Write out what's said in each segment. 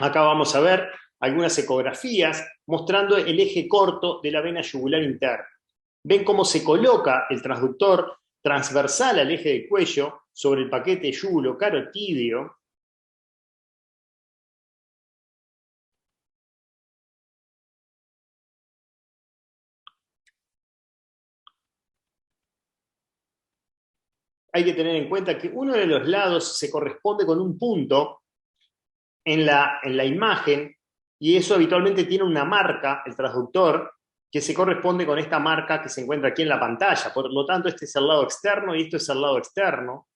Acá vamos a ver algunas ecografías mostrando el eje corto de la vena yugular interna. Ven cómo se coloca el transductor transversal al eje del cuello sobre el paquete yugulo-carotídeo. Hay que tener en cuenta que uno de los lados se corresponde con un punto en la imagen, y eso habitualmente tiene una marca, el transductor, que se corresponde con esta marca que se encuentra aquí en la pantalla. Por lo tanto, este es el lado externo y esto es el lado externo.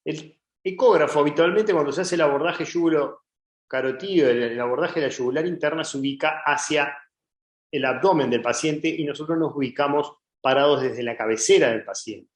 El ecógrafo, habitualmente, cuando se hace el abordaje yugulo-carotídeo, el abordaje de la yugular interna, se ubica hacia el abdomen del paciente y nosotros nos ubicamos parados desde la cabecera del paciente.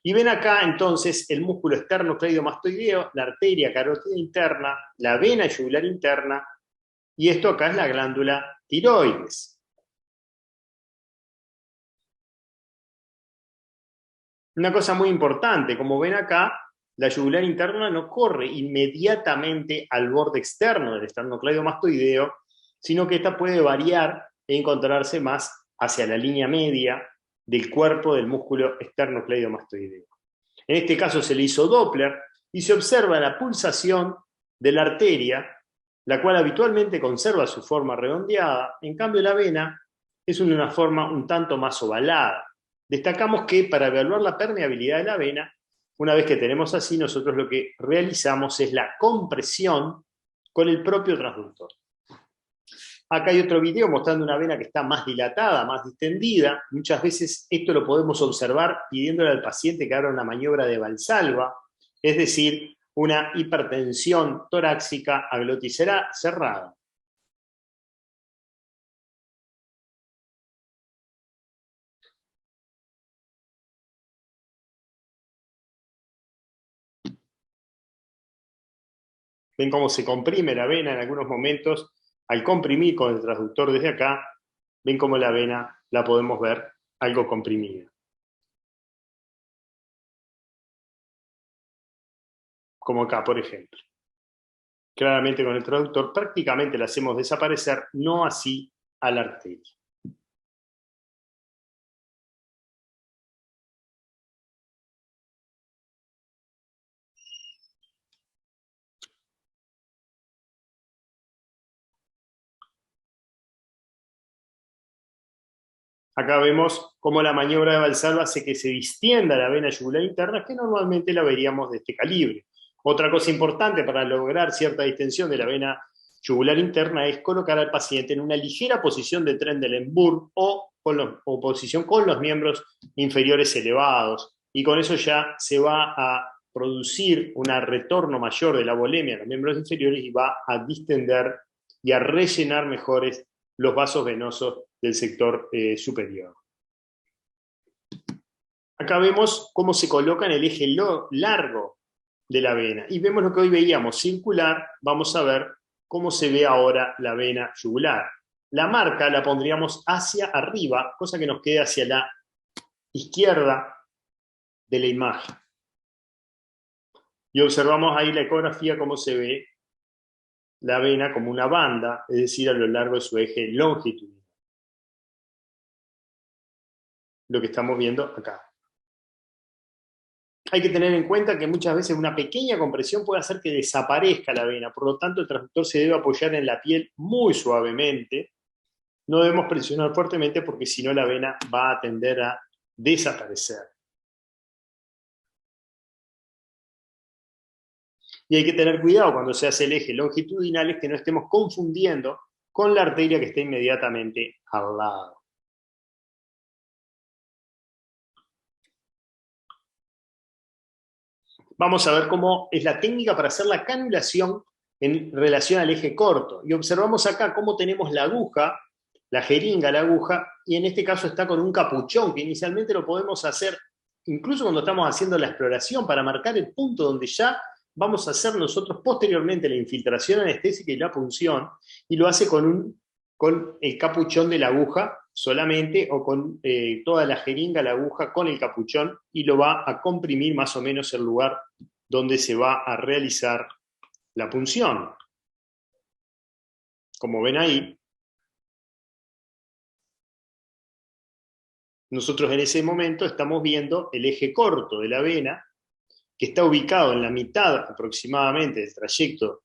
Y ven acá entonces el músculo esternocleidomastoideo, la arteria carótida interna, la vena yugular interna, y esto acá es la glándula tiroides. Una cosa muy importante, como ven acá, la yugular interna no corre inmediatamente al borde externo del esternocleidomastoideo, sino que esta puede variar e encontrarse más hacia la línea media del cuerpo del músculo esternocleidomastoideo. En este caso se le hizo Doppler y se observa la pulsación de la arteria, la cual habitualmente conserva su forma redondeada. En cambio, la vena es una forma un tanto más ovalada. Destacamos que para evaluar la permeabilidad de la vena, una vez que tenemos así, nosotros lo que realizamos es la compresión con el propio transductor. Acá hay otro video mostrando una vena que está más dilatada, más distendida. Muchas veces esto lo podemos observar pidiéndole al paciente que haga una maniobra de Valsalva, es decir, una hipertensión torácica aglotísera cerrada. Ven cómo se comprime la vena en algunos momentos. Al comprimir con el transductor desde acá, ven cómo la vena la podemos ver algo comprimida. Como acá, por ejemplo. Claramente con el transductor prácticamente la hacemos desaparecer, no así a la arteria. Acá vemos cómo la maniobra de Valsalva hace que se distienda la vena yugular interna, que normalmente la veríamos de este calibre. Otra cosa importante para lograr cierta distensión de la vena yugular interna es colocar al paciente en una ligera posición de Trendelenburg o posición con los miembros inferiores elevados. Y con eso ya se va a producir un retorno mayor de la volemia a los miembros inferiores y va a distender y a rellenar mejores los vasos venosos del sector superior. Acá vemos cómo se coloca en el eje largo de la vena. Y vemos lo que hoy veíamos circular, vamos a ver cómo se ve ahora la vena yugular. La marca la pondríamos hacia arriba, cosa que nos quede hacia la izquierda de la imagen. Y observamos ahí la ecografía cómo se ve la vena como una banda, es decir, a lo largo de su eje longitudinal. Lo que estamos viendo acá. Hay que tener en cuenta que muchas veces una pequeña compresión puede hacer que desaparezca la vena, por lo tanto el transductor se debe apoyar en la piel muy suavemente, no debemos presionar fuertemente porque si no la vena va a tender a desaparecer. Y hay que tener cuidado cuando se hace el eje longitudinal, es que no estemos confundiendo con la arteria que está inmediatamente al lado. Vamos a ver cómo es la técnica para hacer la canulación en relación al eje corto. Y observamos acá cómo tenemos la aguja, la jeringa, la aguja, y en este caso está con un capuchón, que inicialmente lo podemos hacer incluso cuando estamos haciendo la exploración, para marcar el punto donde ya vamos a hacer nosotros posteriormente la infiltración anestésica y la punción, y lo hace con el capuchón de la aguja solamente, o con toda la jeringa, la aguja con el capuchón, y lo va a comprimir más o menos el lugar donde se va a realizar la punción. como ven ahí, nosotros en ese momento estamos viendo el eje corto de la vena, que está ubicado en la mitad aproximadamente del trayecto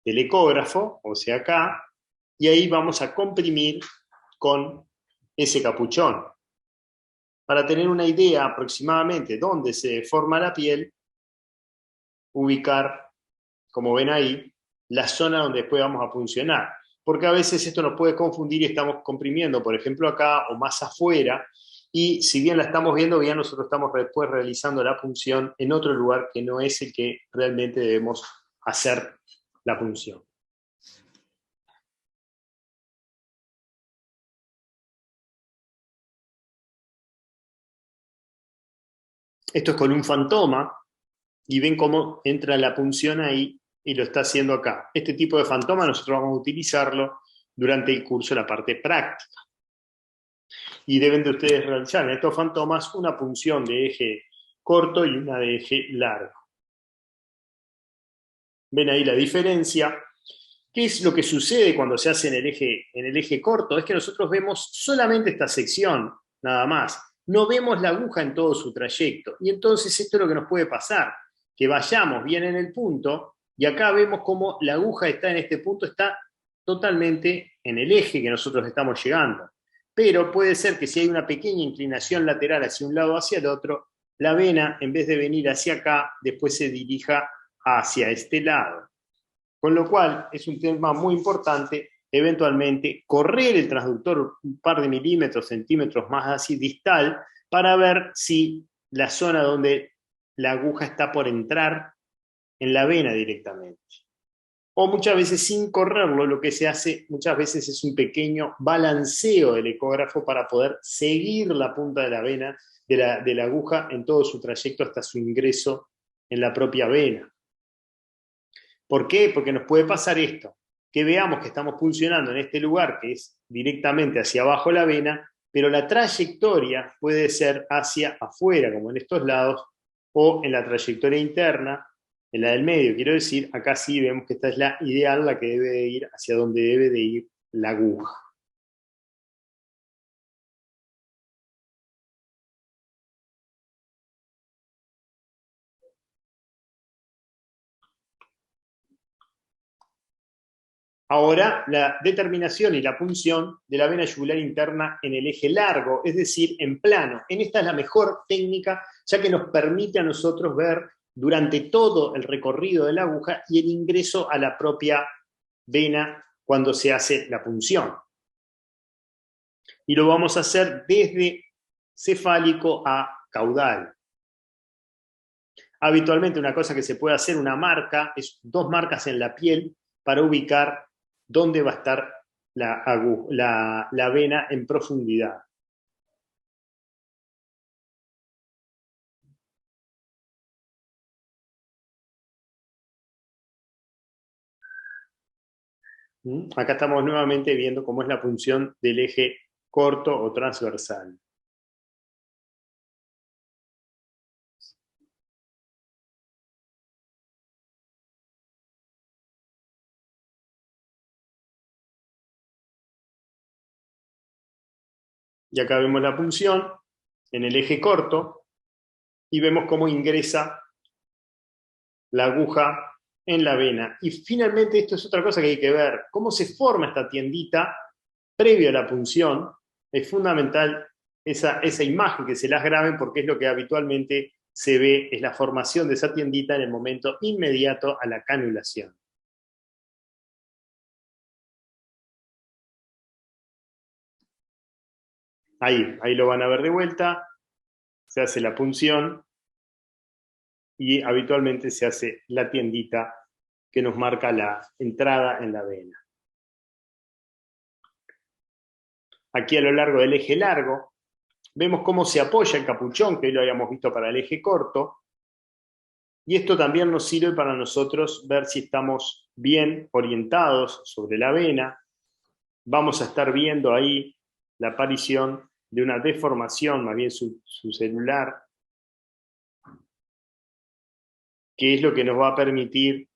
del ecógrafo, o sea acá, y ahí vamos a comprimir con ese capuchón. Para tener una idea aproximadamente dónde se forma la piel, ubicar, como ven ahí, la zona donde después vamos a puncionar. Porque a veces esto nos puede confundir y estamos comprimiendo, por ejemplo, acá o más afuera, y si bien la estamos viendo, ya nosotros estamos después realizando la punción en otro lugar que no es el que realmente debemos hacer la punción. Esto es con un fantoma, y ven cómo entra la punción ahí y lo está haciendo acá. Este tipo de fantoma nosotros vamos a utilizarlo durante el curso de la parte práctica. Y deben de ustedes realizar en estos fantomas una punción de eje corto y una de eje largo. Ven ahí la diferencia. ¿Qué es lo que sucede cuando se hace en el eje corto? Es que nosotros vemos solamente esta sección, nada más. No vemos la aguja en todo su trayecto. Y entonces esto es lo que nos puede pasar, que vayamos bien en el punto, y acá vemos cómo la aguja está en este punto, está totalmente en el eje que nosotros estamos llegando. Pero puede ser que si hay una pequeña inclinación lateral hacia un lado o hacia el otro, la vena, en vez de venir hacia acá, después se dirija hacia este lado. Con lo cual es un tema muy importante eventualmente correr el transductor un par de milímetros, centímetros más así distal, para ver si la zona donde la aguja está por entrar en la vena directamente. O muchas veces sin correrlo, lo que se hace muchas veces es un pequeño balanceo del ecógrafo para poder seguir la punta de la vena, de la aguja en todo su trayecto hasta su ingreso en la propia vena. ¿Por qué? Porque nos puede pasar esto, que veamos que estamos funcionando en este lugar que es directamente hacia abajo la vena, pero la trayectoria puede ser hacia afuera, como en estos lados, o en la trayectoria interna, en la del medio. Quiero decir, acá sí vemos que esta es la ideal, la que debe de ir hacia donde debe de ir la aguja. Ahora, la determinación y la punción de la vena yugular interna en el eje largo, es decir, en plano. En esta es la mejor técnica, ya que nos permite a nosotros ver durante todo el recorrido de la aguja y el ingreso a la propia vena cuando se hace la punción. Y lo vamos a hacer desde cefálico a caudal. Habitualmente una cosa que se puede hacer, una marca, es 2 marcas en la piel para ubicar dónde va a estar la vena en profundidad. Acá estamos nuevamente viendo cómo es la punción del eje corto o transversal. Y acá vemos la punción en el eje corto y vemos cómo ingresa la aguja en la vena. Y finalmente esto es otra cosa que hay que ver, cómo se forma esta tiendita previo a la punción. Es fundamental esa imagen que se las graben porque es lo que habitualmente se ve, es la formación de esa tiendita en el momento inmediato a la canulación. Ahí lo van a ver de vuelta, se hace la punción y habitualmente se hace la tiendita que nos marca la entrada en la vena. Aquí a lo largo del eje largo, vemos cómo se apoya el capuchón, que hoy lo habíamos visto para el eje corto, y esto también nos sirve para nosotros ver si estamos bien orientados sobre la vena. Vamos a estar viendo ahí la aparición de una deformación, más bien su celular, que es lo que nos va a permitir